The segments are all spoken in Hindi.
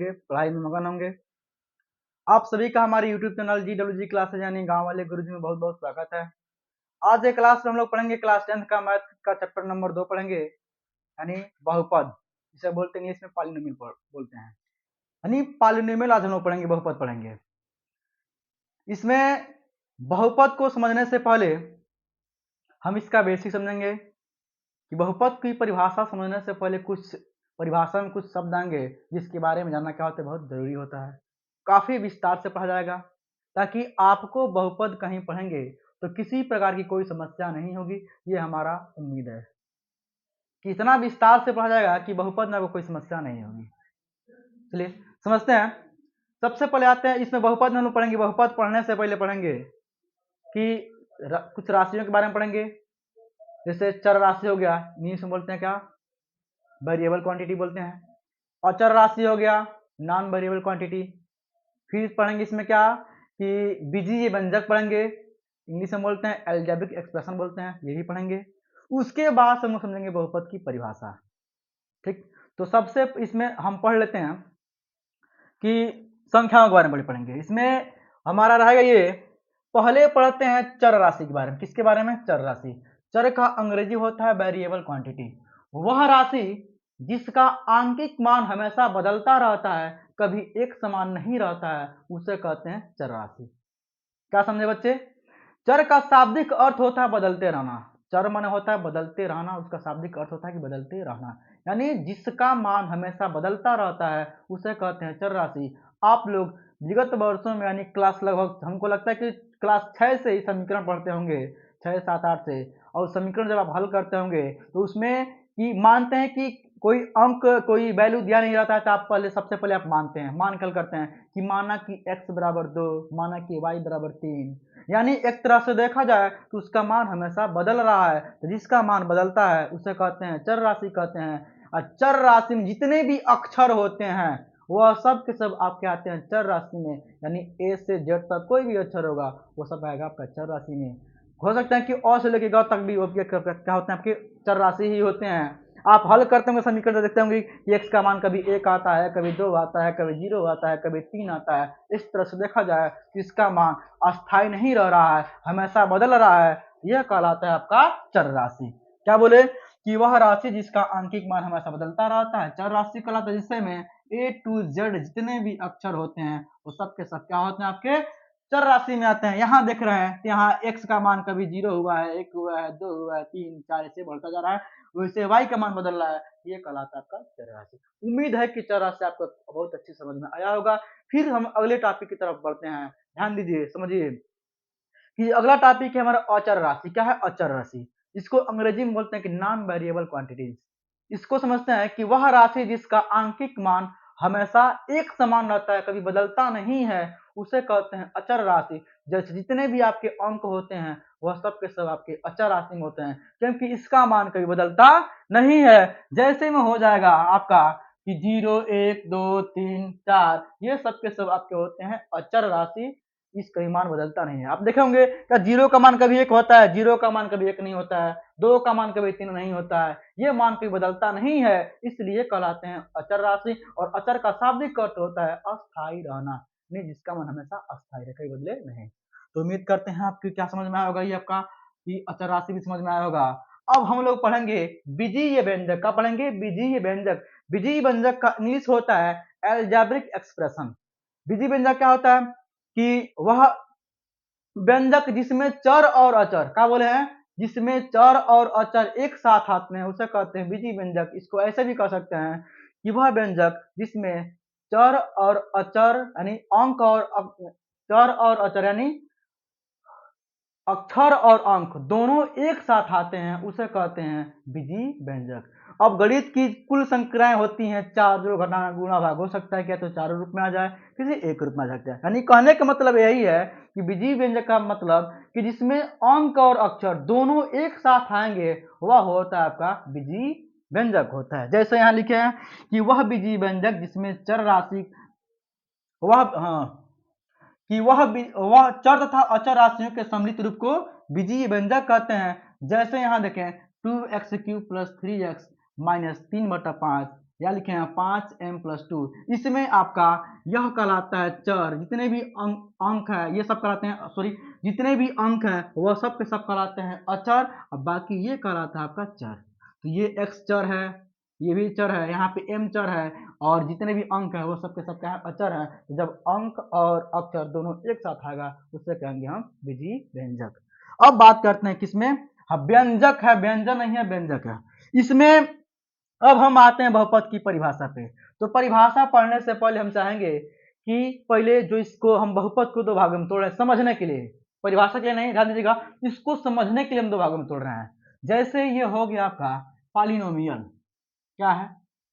होंगे, पढ़ाई में मगन होंगे। आप सभी का हमारे यूट्यूब चैनल GWG क्लासेज यानी गांव वाले गुरुजी में बहुत बहुत स्वागत है। आज ये क्लास में हम लोग पढ़ेंगे क्लास 10th का मैथ का चैप्टर नंबर 2 पढ़ेंगे, यानी बहुपद, जिसे बोलते हैं इसमें पॉलिनोमियल बोलते हैं, यानी पॉलिनोमियल। आज हम लोग पढ़ेंगे, बहुपद पढ़ेंगे। इसमें बहुपद को समझने से पहले हम इसका बेसिक समझेंगे कि बहुपद की परिभाषा समझने से पहले कुछ परिभाषा में कुछ शब्द आएंगे जिसके बारे में जानना क्या होता है, बहुत जरूरी होता है। काफी विस्तार से पढ़ा जाएगा ताकि आपको बहुपद कहीं पढ़ेंगे तो किसी प्रकार की कोई समस्या नहीं होगी, ये हमारा उम्मीद है कि इतना विस्तार से पढ़ा जाएगा कि बहुपद में कोई समस्या नहीं होगी। चलिए समझते हैं। सबसे पहले आते हैं, इसमें बहुपद में हम लोग पढ़ेंगे। बहुपद पढ़ने से पहले पढ़ेंगे कि कुछ राशियों के बारे में पढ़ेंगे। जैसे चर राशि हो गया, इंग्लिश में बोलते हैं क्या, वेरिएबल क्वांटिटी बोलते हैं। अचर राशि हो गया, नॉन वेरिएबल क्वांटिटी। फिर पढ़ेंगे इसमें क्या कि बीजीय व्यंजक पढ़ेंगे, इंग्लिश में बोलते हैं अलजेब्रिक एक्सप्रेशन बोलते हैं, ये भी पढ़ेंगे। उसके बाद हम लोग समझेंगे बहुपद की परिभाषा। ठीक, तो सबसे इसमें हम पढ़ लेते हैं कि संख्याओं के बारे में पढ़ेंगे। इसमें हमारा रहेगा ये, पहले पढ़ते हैं चर राशि के बारे में। किसके बारे में? चर राशि। चर का अंग्रेजी होता है वेरिएबल क्वांटिटी। वह राशि जिसका आंकिक मान हमेशा बदलता रहता है, कभी एक समान नहीं रहता है, उसे कहते हैं चर राशि। क्या समझे बच्चे? चर का शाब्दिक अर्थ होता है बदलते रहना। चर माने होता है बदलते रहना, उसका शाब्दिक अर्थ होता है कि बदलते रहना, यानी जिसका मान हमेशा बदलता रहता है उसे कहते हैं चर राशि। आप लोग विगत वर्षों में यानी क्लास लगभग हमको लगता है कि क्लास 6 से ही समीकरण पढ़ते होंगे, 6, 7, 8 से। और समीकरण जब आप हल करते होंगे तो उसमें कि मानते हैं कि कोई अंक कोई वैल्यू दिया नहीं रहता है, तो आप सबसे पहले आप मानते हैं, मान कल करते हैं कि माना कि x बराबर 2, माना कि y बराबर 3, यानी एक तरह से देखा जाए तो उसका मान हमेशा बदल रहा है। तो जिसका मान बदलता है उसे कहते हैं चर राशि कहते हैं। और चर राशि में जितने भी अक्षर होते हैं वह सब के सब आपके आते हैं चर राशि में, यानी A से Z तक कोई भी अक्षर होगा वो सब आएगा आपका चर राशि में। हो सकता है कि अ से लेकर ग तक भी क्या होते हैं आपके चर राशि ही होते हैं। आप हल करते होंगे समीकरण देखते होंगे कि x का मान कभी 1 आता है, कभी 2 आता है, कभी 0 आता है, कभी 3 आता है। इस तरह से देखा जाए कि इसका मान अस्थायी नहीं रह रहा है, हमेशा बदल रहा है, यह कहलाता है आपका चर राशि। क्या बोले कि वह राशि जिसका आंकिक मान हमेशा बदलता रहता है चर राशि कहलाता है, जिसमें A to Z जितने भी अक्षर होते हैं वो सब के सब क्या होते हैं आपके चर राशि में आते हैं। यहाँ देख रहे हैं तो यहाँ x का मान कभी 0 हुआ है, 1 हुआ है, 2 हुआ है, 3, 4 ऐसे बढ़ता जा रहा है, वैसे y का मान बदल रहा है, ये कहलाता है आपका चर राशि। उम्मीद है कि चर राशि आपको बहुत अच्छी समझ में आया होगा। फिर हम अगले टॉपिक की तरफ बढ़ते हैं। ध्यान दीजिए, समझिए कि अगला टॉपिक है हमारा अचर राशि। क्या है अचर राशि? इसको अंग्रेजी में बोलते हैं कि नॉन वेरिएबल क्वांटिटीज। इसको समझते हैं कि वह राशि जिसका आंकिक मान हमेशा एक समान रहता है, कभी बदलता नहीं है, उसे कहते हैं अचर राशि। जैसे जितने भी आपके अंक होते हैं वह सब के सब आपके अचर राशि में होते हैं, क्योंकि इसका मान कभी बदलता नहीं है। जैसे में हो जाएगा आपका कि 0, 1, 2, 3, 4, ये सब के सब आपके होते हैं अचर राशि। इसका मान बदलता नहीं है। आप देखे होंगे क्या 0 का मान कभी 1 होता है, 0 का मान कभी 1 नहीं होता है, 2 का मान कभी 3 नहीं होता है, ये मान कभी बदलता नहीं है, इसलिए कहलाते हैं अचर राशि। और अचर का शाब्दिक अर्थ होता है अस्थायी रहना, नहीं जिसका मान हमेशा अस्थायी रहे, कभी बदले नहीं। तो उम्मीद करते हैं आपकी क्या समझ में आया होगा, ये आपका कि अचर राशि भी समझ में आया होगा। अब हम लोग पढ़ेंगे बीजीय व्यंजक का, पढ़ेंगे बीजीय व्यंजक। बीजीय व्यंजक का इंग्लिश होता है अलजेब्रिक एक्सप्रेशन। बीजीय व्यंजक क्या होता है कि वह व्यंजक जिसमें चर और अचर, क्या बोले हैं, जिसमें चर और अचर एक साथ आते हैं उसे कहते हैं बीजीय व्यंजक। इसको ऐसे भी कह सकते हैं कि वह व्यंजक जिसमें चर और अचर यानी अंक और चर और अचर यानी अक्षर और अंक दोनों एक साथ आते हैं उसे कहते हैं बीजीय व्यंजक। अब गणित की कुल संख्याएं होती हैं 4, जो घटाना गुणा भाग हो सकता है, क्या तो चारों रूप में आ जाए, किसी एक रूप में आ सकता है। यानी कहने का मतलब यही है कि बीजीय व्यंजक का मतलब कि जिसमें अंक और अक्षर दोनों एक साथ आएंगे वह होता है आपका बीजीय व्यंजक होता है। जैसे यहाँ लिखे हैं कि वह बीजीय व्यंजक जिसमें चर राशि वह चर तथा अचर राशियों के सम्मिलित रूप को बीजीय व्यंजक कहते हैं। जैसे यहाँ देखें 2x³ + 3x - 3/5 या लिखे हैं 5m+2। इसमें आपका यह कहलाता है चर, जितने भी अंक है ये सब कहलाते हैं, सॉरी जितने भी अंक है वह सब के सब कहलाते हैं अचर, और बाकी ये कहलाता है आपका चर। तो ये x चर है, ये भी चर है, यहाँ पे m चर है, और जितने भी अंक है वो सब के सब क्या है अचर है। तो जब अंक और अक्षर दोनों एक साथ आएगा उससे कहेंगे हम बीजीय व्यंजक। अब बात करते हैं किसमें, हाँ व्यंजक है, व्यंजन नहीं है व्यंजक है। इसमें अब हम आते हैं बहुपद की परिभाषा पे। तो परिभाषा पढ़ने से पहले हम चाहेंगे कि पहले जो इसको हम बहुपद को दो भागों में तोड़ रहे हैं समझने के लिए, परिभाषा के लिए नहीं, ध्यान दीजिएगा, इसको समझने के लिए हम दो भागों में तोड़ रहे हैं। जैसे ये हो गया आपका पॉलिनोमियल, क्या है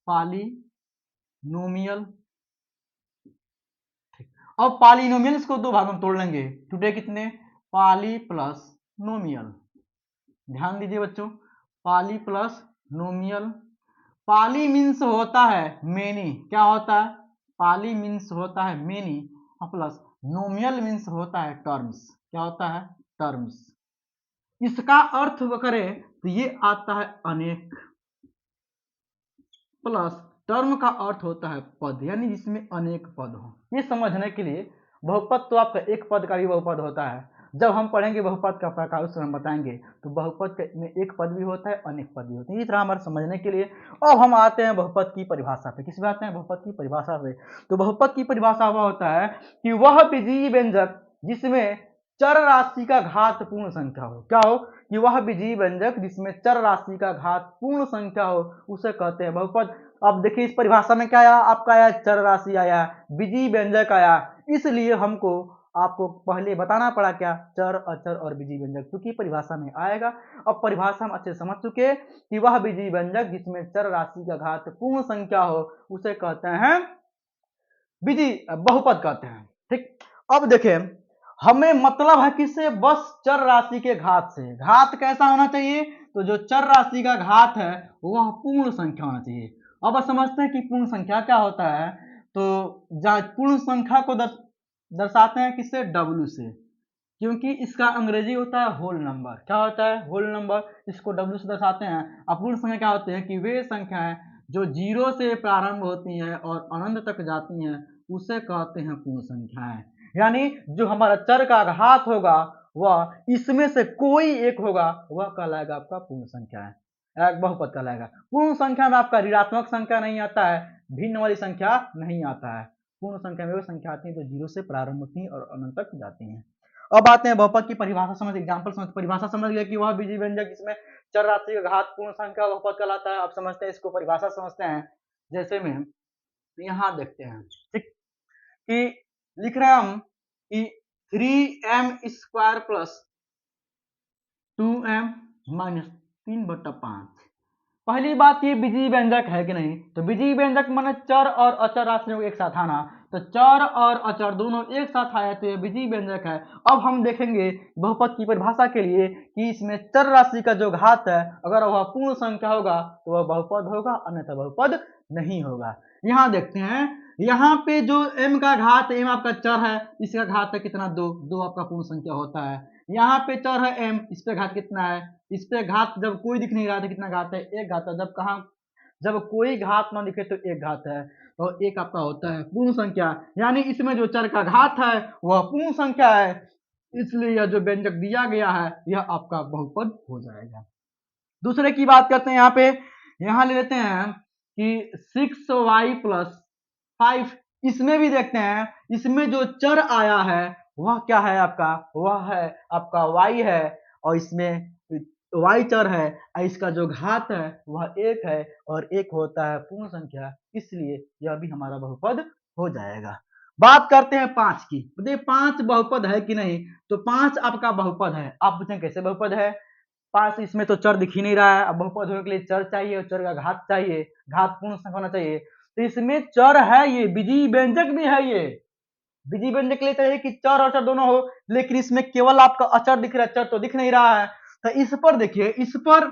पॉलिनोमियल। अब पॉलिनोमियल्स को दो भागों में तोड़ लेंगे, टुडे कितने, पॉली प्लस नोमियल। ध्यान दीजिए बच्चों, पॉली प्लस नोमियल। पॉली मीन्स होता है मेनी, क्या होता है, पॉली मीन्स होता है मेनी, प्लस नोमियल मीन्स होता है टर्म्स, क्या होता है टर्म्स। इसका अर्थ करें तो ये आता है अनेक, प्लस टर्म का अर्थ होता है पद, यानी जिसमें अनेक पद हो। ये समझने के लिए बहुपद तो आपका एक पद का भी बहुपद होता है, जब हम पढ़ेंगे बहुपद का प्रकार उसमें हम बताएंगे। तो बहुपद में एक पद भी होता है, अनेक पद भी होते हैं, इस तरह हमारे समझने के लिए। अब हम आते हैं बहुपद की परिभाषा पे। किस पे आते हैं, बहुपद की परिभाषा पे। तो बहुपद की परिभाषा वह होता है कि वह बीजीय व्यंजक जिसमें चर राशि का घात पूर्ण संख्या हो, क्या हो, कि वह बीजीय व्यंजक जिसमें चर राशि का घात पूर्ण संख्या हो उसे कहते हैं बहुपद। अब देखिए इस परिभाषा में क्या आया, आपका आया चर राशि आया, बीजीय व्यंजक आया, इसलिए हमको आपको पहले बताना पड़ा क्या, चर अचर और बीजीय व्यंजक, क्योंकि परिभाषा में आएगा। अब परिभाषा हम अच्छे से समझ चुके कि वह बीजीय व्यंजक जिसमें चर राशि का घात पूर्ण संख्या हो उसे कहते हैं बीजीय बहुपद कहते हैं। ठीक, अब देखें हमें मतलब है किससे, बस चर राशि के घात से। घात कैसा होना चाहिए, तो जो चर राशि का घात है वह पूर्ण संख्या होना चाहिए। अब समझते हैं कि पूर्ण संख्या क्या होता है। तो पूर्ण संख्या को दर्शाते हैं किससे, W से, क्योंकि इसका अंग्रेजी होता है होल नंबर, क्या होता है होल नंबर, इसको W से दर्शाते हैं। अब पूर्ण संख्या क्या होते हैं कि वे संख्याएं जो 0 से प्रारंभ होती हैं और अनंत तक जाती हैं उसे कहते हैं पूर्ण संख्याएं। यानी जो हमारा चर का घात होगा वह इसमें से कोई एक होगा, वह कहलाएगा आपका पूर्ण संख्या है, बहुपद कहलाएगा। पूर्ण संख्या में आपका ऋणात्मक संख्या नहीं आता है, भिन्न वाली संख्या नहीं आता है। पूर्ण संख्या में वो संख्या आती है जो 0 से प्रारंभ होती है और अनंत तक जाती हैं। अब आते हैं बहुपद की परिभाषा समझ, एग्जांपल समझ। परिभाषा समझ गया कि वह बीजीय व्यंजक जिसमें चर राशि का घात पूर्ण संख्या बहुपद कहलाता है। अब समझते हैं इसको, परिभाषा समझते हैं। जैसे में यहाँ देखते हैं, ठीक, कि लिख रहे हैं हम कि 3m² प्लस 2m माइनस 3/5। पहली बात ये बीजीय व्यंजक है कि नहीं, तो बीजीय व्यंजक माने चर और अचर राशियों को एक साथ आना। तो चर और अचर दोनों एक साथ आए तो ये बीजीय व्यंजक है। अब हम देखेंगे बहुपद की परिभाषा के लिए कि इसमें चर राशि का जो घात है अगर वह पूर्ण संख्या होगा तो वह बहुपद होगा, अन्यथा बहुपद नहीं होगा। यहाँ देखते हैं, यहाँ पे जो m का घात, m आपका चर है, इसका घात है कितना, 2 आपका पूर्ण संख्या होता है। यहाँ पे चर है m, इस पे घात कितना है, इस पे घात जब कोई दिख नहीं रहा था कितना घात है, 1 घात है। जब कोई घात ना दिखे तो 1 घात है, और 1 आपका होता है पूर्ण संख्या। यानी इसमें जो चर का घात है वह पूर्ण संख्या है, इसलिए यह जो व्यंजक दिया गया है यह आपका बहुपद हो जाएगा। दूसरे की बात करते हैं, यहाँ पे यहाँ ले लेते हैं कि 6y + 5। इसमें भी देखते हैं, इसमें जो चर आया है वह क्या है आपका, वह है आपका y है, और इसमें y चर है, इसका जो घात है वह 1 है, और 1 होता है पूर्ण संख्या, इसलिए यह भी हमारा बहुपद हो जाएगा। बात करते हैं 5 की। देखिए 5 बहुपद है कि नहीं, तो 5 आपका बहुपद है। आप पूछें कैसे बहुपद है, 5 इसमें तो चर दिख ही नहीं रहा है। अब बहुपद होने के लिए चर चाहिए और चर का घात चाहिए, घात पूर्ण संख्या होना चाहिए। तो इसमें चर है, ये बीजीय व्यंजक भी है, ये बीजीय व्यंजक के लिए चाहिए कि चर और चर दोनों हो, लेकिन इसमें केवल आपका अचर दिख रहा है, चर तो दिख नहीं रहा है। तो इस पर देखिए, इस पर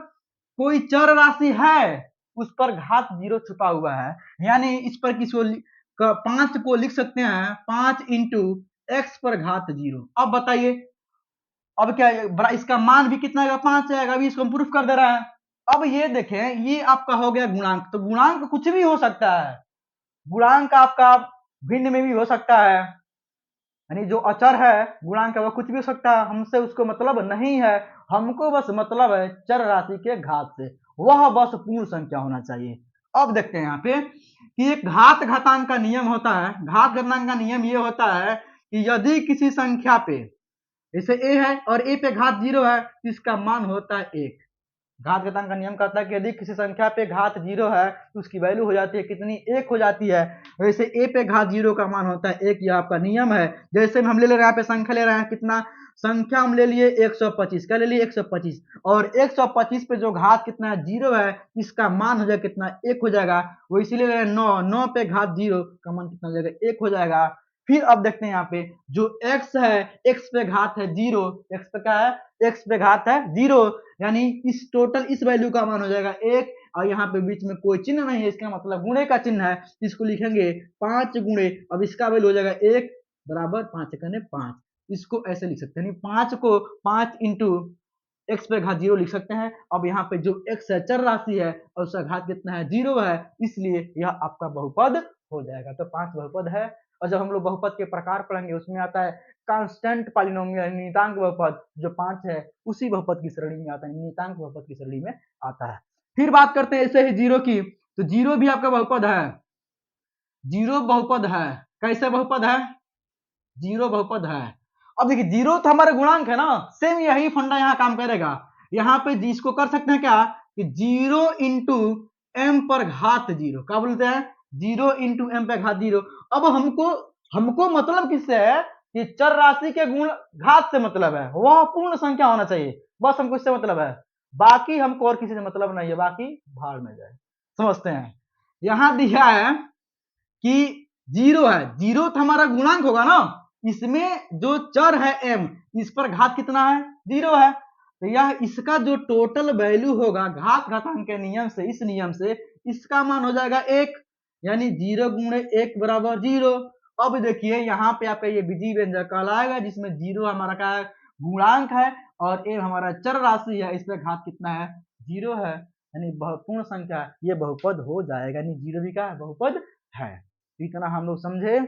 कोई चर राशि है, उस पर घात 0 छुपा हुआ है, यानी इस पर किसी 5 को लिख सकते हैं 5 × x पर घात 0। अब बताइए, अब क्या इसका मान भी कितना आएगा, 5 आएगा। अभी इसको हम प्रूफ कर दे रहे हैं। अब ये देखें, ये आपका हो गया गुणांक। तो गुणांक कुछ भी हो सकता है, गुणांक आपका भिन्न में भी हो सकता है, यानी जो अचर है गुणांक है वो कुछ भी हो सकता है, हमसे उसको मतलब नहीं है। हमको बस मतलब है चर राशि के घात से, वह बस पूर्ण संख्या होना चाहिए। अब देखते हैं यहाँ पे कि एक घात घातांक का नियम होता है। घात घातांक का नियम ये होता है कि यदि किसी संख्या पे, जैसे ए है और ए पे घात 0 है, इसका मान होता है 1। घात घातांक का नियम कहता है कि यदि किसी संख्या पे घात 0 है तो उसकी वैल्यू हो जाती है कितनी, 1 हो जाती है। वैसे ए पे घात 0 का मान होता है 1, यह आपका नियम है। जैसे हम ले रहे हैं यहाँ पे संख्या ले रहे हैं, कितना संख्या हम ले लिए 125, क्या ले लिए 125, और 125 पे जो घात कितना है 0 है, इसका मान हो जाएगा कितना, 1 हो जाएगा। वो इसीलिए ले रहे हैं 9, 9 पे घात 0 का मान कितना हो जाएगा, 1 हो जाएगा। फिर अब देखते हैं यहाँ पे जो x है, x पे घात है 0, x पे क्या है, x पे घात है 0, यानी इस टोटल इस वैल्यू का मान हो जाएगा 1, और यहाँ पे बीच में कोई चिन्ह नहीं है, इसका मतलब गुणे का चिन्ह है, इसको लिखेंगे 5 गुणे, अब इसका वैल्यू हो जाएगा 1 बराबर 5 करने 5। इसको ऐसे लिख सकते हैं, यानी 5 को 5 इंटू x पे घात 0 लिख सकते हैं। अब यहाँ पे जो x है चर राशि है और उसका घात कितना है 0 है, इसलिए यह आपका बहुपद हो जाएगा। तो 5 बहुपद है। और जब हम लोग बहुपद के प्रकार पढ़ेंगे उसमें आता है कांस्टेंट पॉलिनोमियल, नियतांक बहुपद, जो 5 है उसी बहुपद की श्रेणी में आता है, नियतांक बहुपद की श्रेणी में आता है। फिर बात करते हैं ऐसे ही 0 की, तो 0 भी आपका बहुपद है। 0 बहुपद है, कैसे बहुपद है, 0 बहुपद है। अब देखिए 0 तो हमारा गुणांक है ना, सेम यही फंडा यहाँ काम करेगा। यहाँ पे जिसको कर सकते हैं क्या कि 0 इंटू एम पर घात 0, क्या बोलते हैं 0 इंटू एम पर घात 0। अब हमको हमको मतलब किससे है कि चर राशि के गुण घात से मतलब है, वह पूर्ण संख्या होना चाहिए, बस हमको इससे मतलब है, बाकी हमको और किसी से मतलब नहीं है, बाकी भाड़ में जाए। समझते हैं, यहां दिया है कि 0 है, 0 तो हमारा गुणांक होगा ना, इसमें जो चर है m, इस पर घात कितना है 0 है, तो यह इसका जो टोटल वैल्यू होगा घात घातांक के नियम से, इस नियम से इसका मान हो जाएगा 1, यानी 0 गुणे 1 बराबर 0। अब देखिए यहाँ पे आपका ये बीजीय व्यंजक कहलाएगा, जिसमें 0 हमारा क्या है गुणांक है और m हमारा चर राशि है, इस पर घात कितना है 0 है, यानी पूर्ण संख्या, ये बहुपद हो जाएगा, यानी 0 भी क्या है बहुपद है। इतना हम लोग समझे।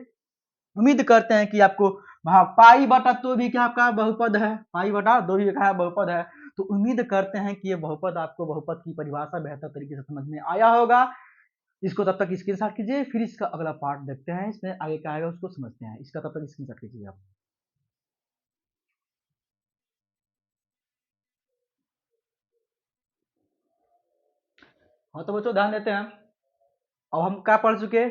उम्मीद करते हैं कि आपको पाई बटा तो भी क्या आपका बहुपद है, पाई बटा 2 भी क्या है बहुपद है। तो उम्मीद करते हैं कि ये बहुपद आपको बहुपद की परिभाषा बेहतर तरीके से समझ में आया होगा। इसको तब तक स्क्रीनशॉट कीजिए, फिर इसका अगला पार्ट देखते हैं, इसमें आगे क्या आएगा उसको समझते हैं। इसका तब तक स्क्रीनशॉट कीजिए आप। हाँ तो बच्चों ध्यान देते हैं, अब हम क्या पढ़ चुके,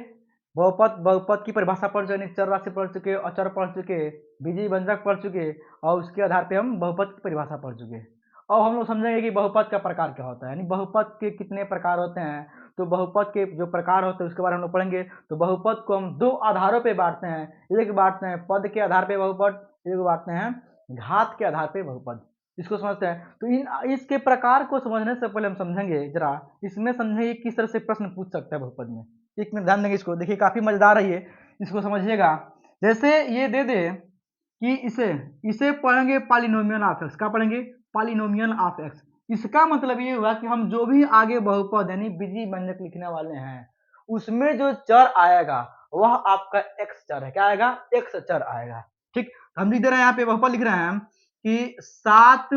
बहुपद, बहुपद की परिभाषा पढ़ चुके, चर राशि पढ़ चुके, अचर पढ़ चुके, बीजीय व्यंजक पढ़ चुके, और उसके आधार पे हम बहुपद की परिभाषा पढ़ चुके। अब हम लोग समझेंगे कि बहुपद का प्रकार क्या होता है, यानी बहुपद के कितने प्रकार होते हैं। तो बहुपद के जो प्रकार होते हैं उसके बारे में हम लोग पढ़ेंगे। तो बहुपद को हम 2 आधारों पे बांटते हैं, एक बांटते हैं पद के आधार पे बहुपद, एक बांटते हैं घात के आधार पे बहुपद। इसको समझते हैं। तो इसके प्रकार को समझने से पहले हम समझेंगे जरा, इसमें समझेंगे किस तरह से प्रश्न पूछ सकता है बहुपद में। एक मिनट ध्यान देंगे, इसको देखिए काफी मजेदार है ये, इसको समझिएगा। जैसे ये दे दे कि इसे इसे पढ़ेंगे पॉलिनोमियल ऑफ एक्स, क्या पढ़ेंगे पॉलिनोमियल ऑफ एक्स। इसका मतलब ये हुआ कि हम जो भी आगे बहुपद यानी बीजीय व्यंजक लिखने वाले हैं, उसमें जो चर आएगा वह आपका एक्स चर है, क्या आएगा एक्स चर आएगा। ठीक, हम लिख दे रहे हैं यहाँ पे बहुपद लिख रहे हैं कि 7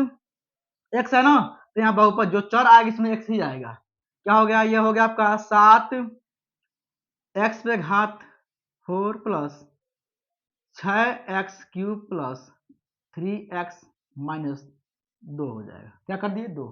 एक्स है ना, तो यहाँ बहुपद जो चर आएगा इसमें एक्स ही आएगा। क्या हो गया, ये हो गया आपका 7 एक्स पे घात 4 plus 6x cube plus 3x minus 2 हो जाएगा। क्या कर दिए 2।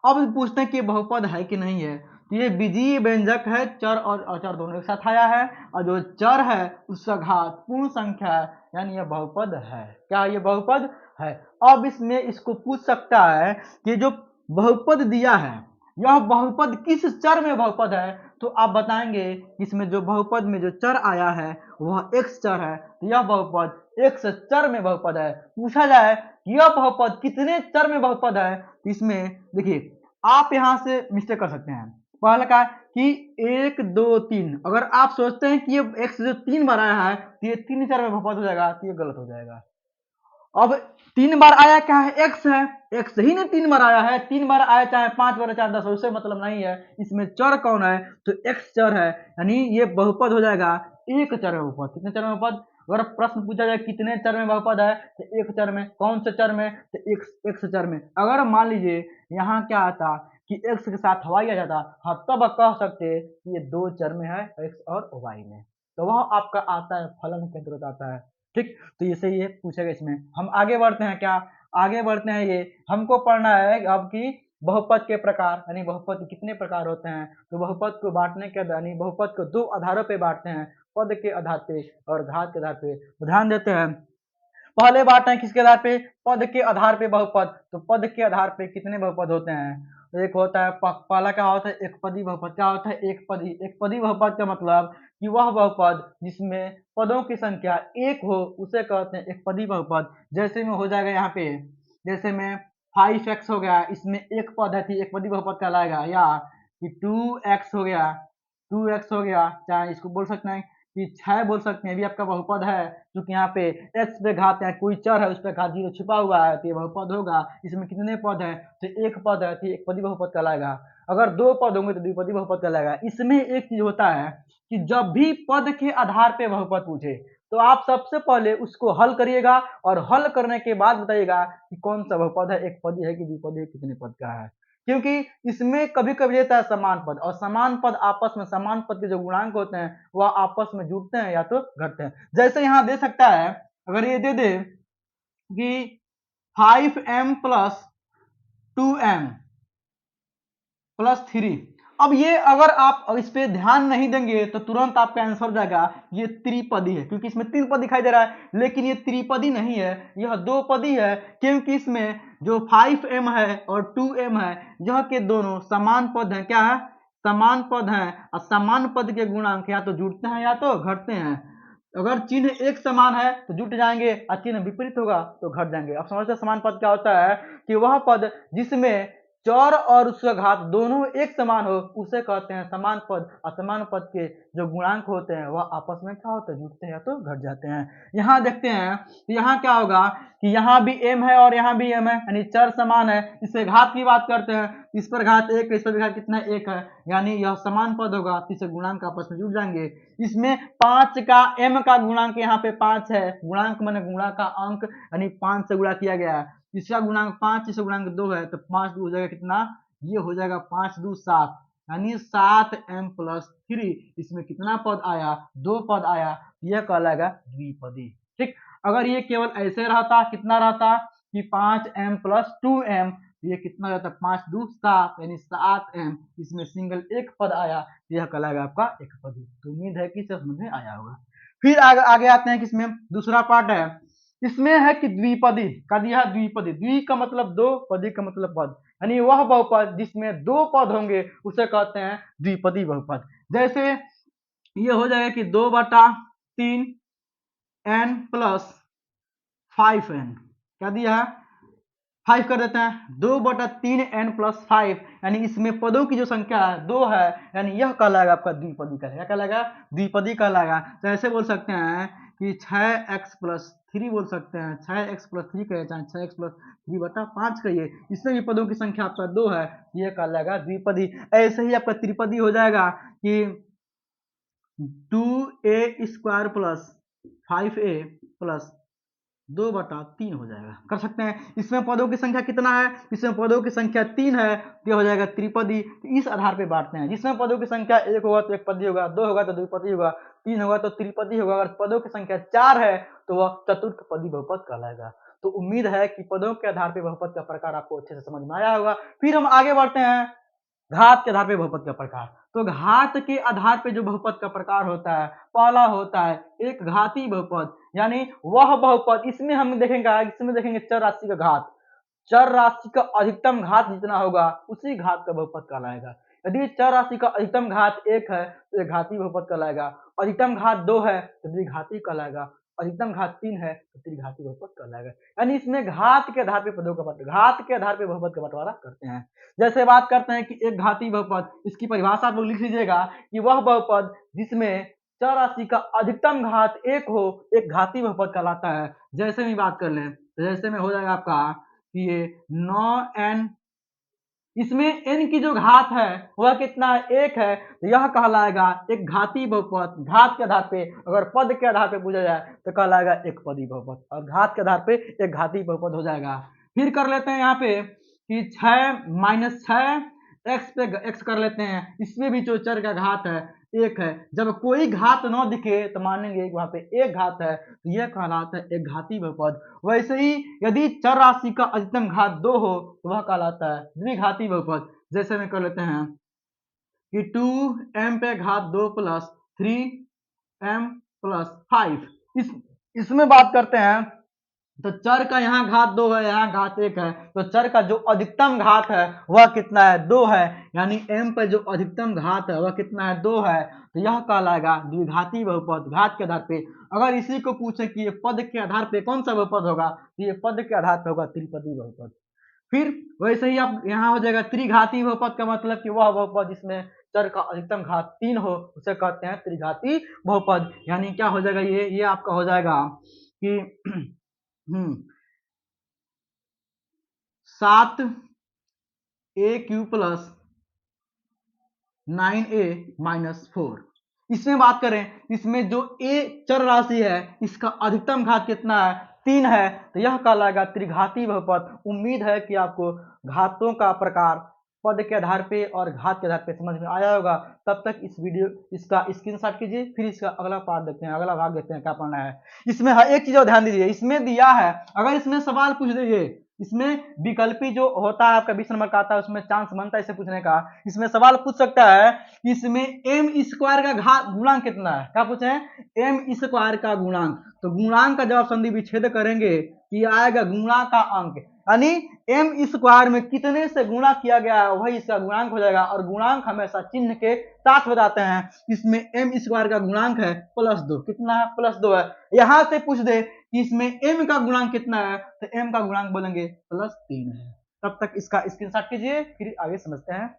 अब पूछते हैं कि बहुपद है कि नहीं है, तो ये बीजीय व्यंजक है, चर और अचर दोनों एक साथ आया है, और जो चर है उसका घात पूर्ण संख्या है, यानी यह बहुपद है। क्या ये बहुपद है। अब इसमें इसको पूछ सकता है कि जो बहुपद दिया है यह बहुपद किस चर में बहुपद है, तो आप बताएंगे इसमें जो बहुपद में जो चर आया है वह एक्स चर है, तो यह बहुपद एक्स चर में बहुपद है। पूछा जाए यह बहुपद कितने चर में बहुपद है, तो इसमें देखिए आप यहां से मिस्टेक कर सकते हैं। पहला क्या कि 1 2 3, अगर आप सोचते हैं कि ये एक्स जो 3 बार आया है तो ये 3 चर में बहुपद हो जाएगा, तो ये गलत हो जाएगा। अब 3 बार आया क्या है, x है, x ही ने 3 बार आया है, 3 बार आया चाहे 5 बार चाहे 10, उससे मतलब नहीं है। इसमें चर कौन है, तो x चर है, यानी ये बहुपद हो जाएगा एक चर में बहुपद। कितने चर में बहुपद, अगर प्रश्न पूछा जाए कितने चर में बहुपद है, तो एक चर में। कौन से चर में, तो x चर में। अगर मान लीजिए यहाँ क्या आता कि x के साथ y आ जाता, हाँ तब कह सकते कि ये दो चर में है, x और y में, तो वह आपका आता है फलन के अंतर्गत आता है। ठीक, तो इसे ये पूछेगा इसमें। हम आगे बढ़ते हैं, क्या आगे बढ़ते हैं, ये हमको पढ़ना है अब कि बहुपद के प्रकार, यानी बहुपद के कितने प्रकार होते हैं। तो बहुपद को बांटने के, यानी बहुपद को दो आधारों पे बांटते हैं, पद के आधार पे और घात के आधार पे। तो ध्यान देते हैं, पहले बांटे हैं किसके आधार पे, पद के आधार पे बहुपद। तो पद के आधार पे कितने बहुपद होते हैं, तो एक होता है पहला क्या होता है, एक पदी बहुपद। क्या होता है, एक पदी। एक पदी बहुपद का मतलब कि वह बहुपद जिसमें पदों की संख्या एक हो उसे कहते हैं एक पदी बहुपद। जैसे में हो जाएगा यहाँ पे, जैसे में 5x हो गया, इसमें एक पद है, एक पदी बहुपद कहलाएगा। या कि 2x हो गया, 2x हो गया, चाहे इसको बोल सकते हैं कि 6 बोल सकते हैं, भी आपका बहुपद है। क्योंकि यहाँ पे x पे घात है, कोई चर है उस पर घात 0 छिपा हुआ है, तो ये बहुपद होगा। इसमें कितने पद है, तो एक पद है, तो एक पदी बहुपद कहलाएगा। अगर दो पद होंगे तो द्विपदी बहुपद कहलाएगा। इसमें एक चीज होता है कि जब भी पद के आधार पे बहुपद पूछे तो आप सबसे पहले उसको हल करिएगा, और हल करने के बाद बताइएगा कि कौन सा बहुपद है, एक पदी है कि द्विपदी है, कितने पद का है। क्योंकि इसमें कभी कभी रहता है समान पद, और समान पद आपस में, समान पद के जो गुणांक होते हैं वह आपस में जुड़ते हैं या तो घटते हैं। जैसे यहाँ दे सकता है, अगर ये दे दे कि 5m प्लस 2m प्लस 3, अब ये अगर आप इस पे ध्यान नहीं देंगे तो तुरंत आपका आंसर हो जाएगा ये त्रिपदी है, क्योंकि इसमें तीन पद दिखाई दे रहा है, लेकिन ये त्रिपदी नहीं है, यह दो पदी है। क्योंकि इसमें जो 5m है और 2m है, यह के दोनों समान पद हैं। क्या है, समान पद हैं, और समान पद के गुणांक या तो जुड़ते हैं या तो घटते हैं। अगर चिन्ह एक समान है तो जुट जाएंगे, और चिन्ह विपरीत होगा तो घट जाएंगे। अब समझते हैं समान पद क्या होता है, कि वह पद जिसमें चर और उसका घात दोनों एक समान हो उसे कहते हैं समान पद। असमान पद के जो गुणांक होते हैं वह आपस में क्या होते हैं, जुड़ते हैं तो घट जाते हैं। यहाँ देखते हैं तो यहाँ क्या होगा कि यहाँ भी m है और यहाँ भी m है, यानी चर समान है। इससे घात की बात करते हैं, इस पर घात एक है, इस पर भी घात कितना एक है, यानी यह समान पद होगा, इससे गुणांक आपस में जुड़ जाएंगे। इसमें 5 का m का गुणांक यहाँ पे 5 है, गुणांक माने गुणा का अंक, यानी 5 से गुणा किया गया है। इसका गुणांक 5, इसका गुणांक 2 है, तो 5 2 हो जाएगा कितना, ये हो जाएगा 5 2 7, यानी 7m प्लस 3। इसमें कितना पद आया, दो पद आया, यह कहलाएगा द्विपदी। ठीक, अगर ये केवल ऐसे रहता, कितना रहता कि 5m प्लस 2m, ये कितना रहता 5 2 7, यानी 7m, इसमें सिंगल एक पद आया, यह कहलाएगा आपका एक पदी। तो उम्मीद है कि समझ में आया होगा। फिर आगे आते हैं, किसमें दूसरा पार्ट है, इसमें है कि द्विपदी का दिया, द्विपदी, द्वि का मतलब दो, पदी का मतलब पद, यानी वह बहुपद जिसमें दो पद होंगे उसे कहते हैं द्विपदी बहुपद। जैसे ये हो जाएगा कि 2/3 n प्लस 5n, क्या दिया है 5 कर देते हैं, 2/3 n प्लस 5, यानी इसमें पदों की जो संख्या है 2 है, यानी यह कहलाएगा आपका द्विपदी का, क्या कहलाएगा, द्विपदी कहलाएगा। तो ऐसे बोल सकते हैं कि 6x प्लस 3 बोल सकते हैं, 6x प्लस 3 कहिए, चाहे 6x प्लस 3/5 कहिए, इसमें भी पदों की संख्या आपका 2 है, यह कहलाएगा द्विपदी। ऐसे ही आपका त्रिपदी हो जाएगा कि 2a² प्लस 5a प्लस 2/3 हो जाएगा, कर सकते हैं। इसमें पदों की संख्या कितना है, इसमें पदों की संख्या 3 है, तो हो जाएगा त्रिपदी। तो इस आधार पे बांटते हैं, जिसमें पदों की संख्या 1 होगा तो एक पदी होगा, 2 होगा तो द्विपदी होगा, 3 होगा तो त्रिपदी होगा। अगर पदों की संख्या 4 है तो वह चतुर्थ पदी बहुपद कहलाएगा। तो उम्मीद है कि पदों के आधार पर बहुपद का प्रकार आपको अच्छे से समझ में आया होगा। फिर हम आगे बढ़ते हैं, घात के आधार पे बहुपद का प्रकार। तो घात के आधार पे जो बहुपद का प्रकार होता है, पहला होता है एक घाती बहुपद, यानी वह बहुपद, इसमें हम देखेंगे, इसमें देखेंगे चर राशि का घात, चर राशि का अधिकतम घात जितना होगा उसी घात का बहुपद कहलाएगा। यदि चर राशि का अधिकतम घात 1 है तो एक घाती बहुपद कहलाएगा, अधिकतम घात 2 है तो द्विघाती कहलाएगा, अधिकतम घात 3 है तो त्रिघाती बहुपद कहलाएगा। यानी इसमें घात के आधार पर पदों का घात के आधार पर बहुपद का बंटवारा करते हैं। जैसे बात करते हैं कि एक घाती बहुपद, इसकी परिभाषा आप लोग लिख लीजिएगा कि वह बहुपद जिसमें चर राशि का अधिकतम घात 1 हो, एक घाती बहुपद कहलाता है। जैसे भी बात कर लें तो जैसे में हो जाएगा आपका कि ये 9n, इसमें n की जो घात है वह कितना है, 1 है, तो यह कहलाएगा एक घातीय बहुपद। घात के आधार पे अगर पद के आधार पे पूछा जाए तो कहलाएगा एक पदी बहुपद, और घात के आधार पे एक घातीय बहुपद हो जाएगा। फिर कर लेते हैं यहाँ पे कि 6 माइनस 6 एक्स पे x कर लेते हैं, इसमें भी जो चर का घात है 1 है। जब कोई घात न दिखे तो मानेंगे वहां पे एक घात है, तो यह कहलाता है एक घातीय बहुपद। वैसे ही यदि चर राशि का अधिकतम घात 2 हो तो वह कहलाता है द्विघातीय बहुपद। जैसे में कर लेते हैं कि 2m पे घात 2 प्लस 3m प्लस 5। इसमें बात करते हैं तो चर का यहाँ घात 2 है, यहाँ घात 1 है, तो चर का जो अधिकतम घात है वह कितना है, 2 है। यानी m पर जो अधिकतम घात है वह कितना है, 2 है। तो यह कहलाएगा द्विघातीय बहुपद घात के आधार पे। अगर इसी को पूछे कि ये पद के आधार पे कौन सा बहुपद होगा, तो ये पद के आधार पे होगा त्रिपदी बहुपद। फिर वैसे ही आप यहाँ हो जाएगा त्रिघातीय बहुपद का मतलब कि वह बहुपद जिसमें चर का अधिकतम घात 3 हो उसे कहते हैं त्रिघातीय बहुपद। यानी क्या हो जाएगा, ये आपका हो जाएगा कि 7a³ प्लस 9a माइनस 4। इसमें बात करें, इसमें जो a चर राशि है इसका अधिकतम घात कितना है, 3 है, तो यह कहलाएगा त्रिघातीय बहुपद। उम्मीद है कि आपको घातों का प्रकार पद के आधार पे और घात के आधार पे समझ में आया होगा। तब तक इस वीडियो इसका स्क्रीनशॉट कीजिए, फिर इसका अगला पार्ट देखते हैं, अगला भाग देखते हैं क्या पढ़ना है। इसमें हर एक चीज और ध्यान दीजिए, इसमें दिया है अगर इसमें सवाल पूछ दीजिए, इसमें विकल्पी जो होता है आपका 20 नंबर का आता है उसमें चांस बनता है इसे पूछने का। इसमें सवाल पूछ सकता है कि इसमें m स्क्वायर का घात गुणांक कितना है, क्या पूछे हैं, m स्क्वायर का गुणांक। तो गुणांक का जब संधि विच्छेद करेंगे कि आएगा गुणा का अंक, यानी m स्क्वायर में कितने से गुणा किया गया है वही इसका गुणांक हो जाएगा। और गुणांक हमेशा चिन्ह के साथ बताते हैं। इसमें m स्क्वायर का गुणांक है +2, कितना है, +2 है। यहां से पूछ दे कि इसमें m का गुणांक कितना है, तो m का गुणांक बोलेंगे +3 है। तब तक इसका स्क्रीनशॉट कीजिए, फिर आगे समझते हैं।